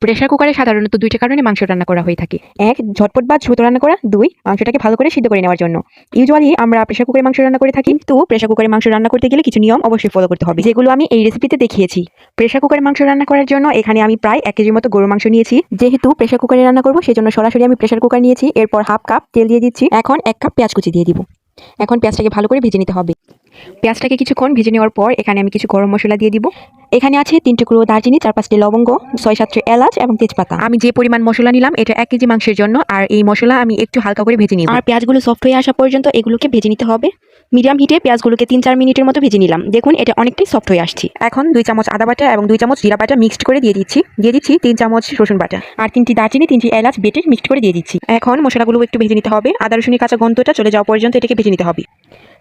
Pressure কুকারে সাধারণত দুইটা কারণে মাংস রান্না করা হয়ে থাকে। এক, ঝটপট বা দ্রুত রান্না করা। দুই, মাংসটাকে ভালো করে সিদ্ধ করে নেওয়ার জন্য। ইউজুয়ালি আমরা প্রেসার কুকারে মাংস রান্না করে থাকি, কিন্তু প্রেসার কুকারে মাংস রান্না করতে গেলে কিছু নিয়ম অবশ্যই ফলো করতে হবে, যেগুলো আমি এই রেসিপিতে দেখিয়েছি। প্রেসার কুকারে মাংস রান্না করার জন্য এখানে আমি প্রায় 1 কেজির মতো গরুর মাংস নিয়েছি। যেহেতু প্রেসার কুকারে রান্না করবো, সেজন্য সরাসরি আমি প্রেসার কুকার নিয়েছি। এরপর হাফ কাপ তেল দিয়ে দিচ্ছি। এখন 1 কাপ পেঁয়াজ কুচি দিয়ে দিব। এখন পেঁয়াজটাকে ভালো করে ভেজে নিতে হবে। পেঁয়াজটাকে কিছুক্ষণ ভেজে নেওয়ার পর এখানে আমি কিছু গরম মশলা দিয়ে দিব। এখানে আছে 3 টুকরো দারচিনি, 4-5টি লবঙ্গ, 6-7টি এলাচ এবং তেজপাতা। আমি যে পরিমাণ মশলা নিলাম এটা 1 কেজি মাংসের জন্য, আর এই মশলা আমি একটু হালকা করে ভেজে নিব। আর পেঁয়াজগুলো সফট হয়ে আসা পর্যন্ত এগুলোকে ভেজে নিতে হবে। মিডিয়াম হিটে পেঁয়াজগুলোকে 3-4 মিনিটের মতো ভেজে নিলাম। দেখুন এটা অনেকটাই সফট হয়ে আসছে। এখন 2 চামচ আদা বাটা এবং 2 চামচ জিরা বাটা মিক্সড করে দিয়ে দিচ্ছি। 3 চামচ রসুন বাটা আর 3টি দারচিনি, 3টি এলাচ বেটে মিক্সড করে দিয়ে দিচ্ছি। এখন মশলাগুলো একটু ভেজে নিতে হবে। আদা রসুনের কাঁচা গন্ধটা চলে যাওয়া পর্যন্ত এটাকে ভেজে নিতে হবে।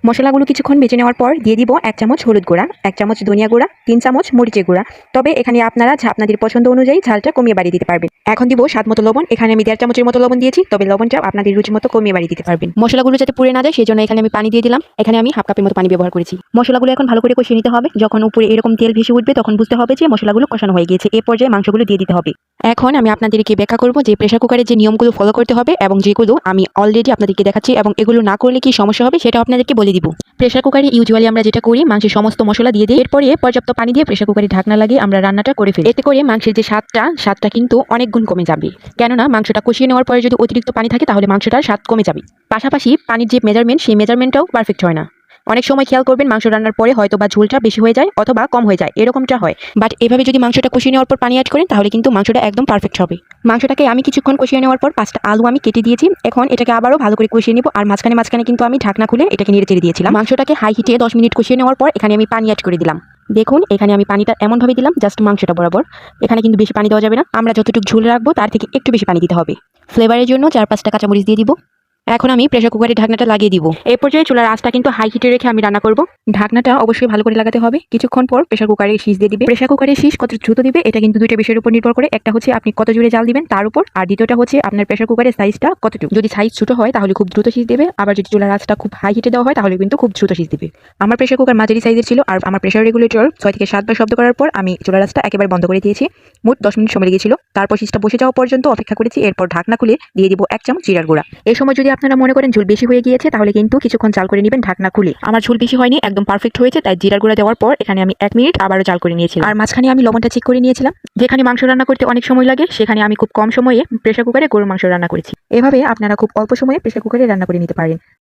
মশলাগুলো কিছুক্ষণ ভেজে নেওয়ার পর দিয়ে দিব 1 চামচ হলুদ গুঁড়া, 1 চামচ ধনিয়া গুঁড়া, 3 চামচ মরিচের গুঁড়া। তবে এখানে আপনারা আপনাদের পছন্দ অনুযায়ী ঝালটা কমিয়ে বাড়িয়ে দিতে পারবেন। এখন দিব স্বাদ মতো লবণ। এখানে আমি 1.5 চামচের মতো লবণ দিয়েছি, তবে লবণটা আপনাদের রুচি মতো কমিয়ে বাড়িয়ে দিতে পারবেন। মশলাগুলো যাতে পুড়ে না যায় সেজন্য এখানে আমি পানি দিয়ে দিলাম। এখানে আমি হাফ কাপের মতো পানি ব্যবহার করেছি। মশলাগুলো এখন ভালো করে কষিয়ে নিতে হবে। যখন উপরে এরকম তেল ভেসে উঠবে তখন বুঝতে হবে যে মশলাগুলো কষানো হয়ে গিয়েছে। এই পর্যায়ে মাংসগুলো দিয়ে দিতে হবে। এখন আমি আপনাদেরকে ব্যাখ্যা করব যে প্রেসার কুকারে যে নিয়মগুলো ফলো করতে হবে এবং যেগুলো আমি অলরেডি আপনাদেরকে দেখাচ্ছি, এবং এগুলো না করলে কি সমস্যা হবে সেটা আপনাদেরকে বলে দিব। প্রেসার কুকারে ইউজুয়ালি আমরা যেটা করি, মাংসের সমস্ত মশলা দিয়ে দিই, এরপরে পর্যাপ্ত পানি দিয়ে প্রেসার কুকারে ঢাকনা লাগিয়ে আমরা রান্নাটা করে ফেলি। এতে করে মাংসের যে স্বাদটা কিন্তু অনেক গুণ কমে যাবে। কেননা মাংসটা কষিয়ে নেওয়ার পরে যদি অতিরিক্ত পানি থাকে তাহলে মাংসটার স্বাদ কমে যাবে। পাশাপাশি পানির যে মেজারমেন্ট, সেই মেজারমেন্টটাও পারফেক্ট হয় না। অনেক সময় খেয়াল করবেন মাংস রান্নার পরে হয়তো বা ঝোলটা বেশি হয়ে যায় অথবা কম হয়ে যায়, এরকমটা হয়। বাট এভাবে যদি মাংসটা কষিয়ে নেওয়ার পর পানি অ্যাড করেন তাহলে কিন্তু মাংসটা একদম পারফেক্ট হবে। মাংসটাকে আমি কিছুক্ষণ কষিয়ে নেওয়ার পর 5টা আলু আমি কেটে দিয়েছি। এখন এটাকে আবারও ভালো করে কষিয়ে নিব। আর মাঝখানে কিন্তু আমি ঢাকনা খুলে এটাকে নেড়ে চেড়ে দিয়েছিলাম। মাংসটাকে হাই হিটে 10 মিনিট কষিয়ে নেওয়ার পর এখানে আমি পানি অ্যাড করে দিলাম। দেখুন এখানে আমি পানিটা এমনভাবে দিলাম জাস্ট মাংসটা বরাবর। এখানে কিন্তু বেশি পানি দেওয়া যাবে না। আমরা যতটুকু ঝোল রাখবো তার থেকে একটু বেশি পানি দিতে হবে। ফ্লেভারের জন্য 4-5টা কাঁচামরিচ দিয়ে দিব। এখন আমি প্রেসার কুকারের ঢাকনাটা লাগিয়ে দিব। এই পর্যায়ে চুলার আঁচটা কিন্তু হাই হিটে রেখে আমি রান্না করব। ঢাকনাটা অবশ্যই ভালো করে লাগাতে হবে। কিছুক্ষণ পর প্রেসার কুকারে শীষ দিয়ে দিবে। প্রেসার কুকারে শীষ কত দ্রুত দিবে এটা কিন্তু দুইটা বিষয়ের উপর নির্ভর করে। একটা হচ্ছে আপনি কত জোরে জাল দিবেন তার উপর, আর দ্বিতীয়টা হচ্ছে আপনার প্রেসার কুকারের সাইজটা কতটুকু। যদি সাইজ ছোট হয় তাহলে খুব দ্রুত শীষ দেবে, আবার যদি চুলার আঁচটা খুব হাই হিটে দেওয়া হয় তাহলে কিন্তু খুব দ্রুত শীষ দিবে। আমার প্রেসার কুকার মাঝারি সাইজের ছিল, আর আমার প্রেসার রেগুলেটর 6 থেকে 7 বার শব্দ করার পর আমি চুলার আঁচটা একেবারে বন্ধ করে দিয়েছি। মোট 10 মিনিট সময় লেগেছিল। তারপর শীষটা বসে যাওয়া পর্যন্ত অপেক্ষা করেছি। এরপর ঢাকনা খুলে দিয়ে দিব 1 চামচ জিরার গুঁড়া। এই সময় যদি আপনারা মনে করেন ঝোল বেশি হয়ে গিয়েছে তাহলে কিন্তু কিছুক্ষণ জাল করে নেবেন ঢাকনা খুলে। আমার ঝোল বেশি হয়নি, একদম পারফেক্ট হয়েছে, তাই জিরার গুঁড়া দেওয়ার পর এখানে আমি 1 মিনিট আবারও জাল করে নিয়েছিলাম। আর মাঝখানে আমি লবণটা চেক করে নিয়েছিলাম। যেখানে মাংস রান্না করতে অনেক সময় লাগে সেখানে আমি খুব কম সময়ে প্রেসার কুকারে গরুর মাংস রান্না করেছি। এভাবে আপনারা খুব অল্প সময়ে প্রেসার কুকারে রান্না করে নিতে পারেন।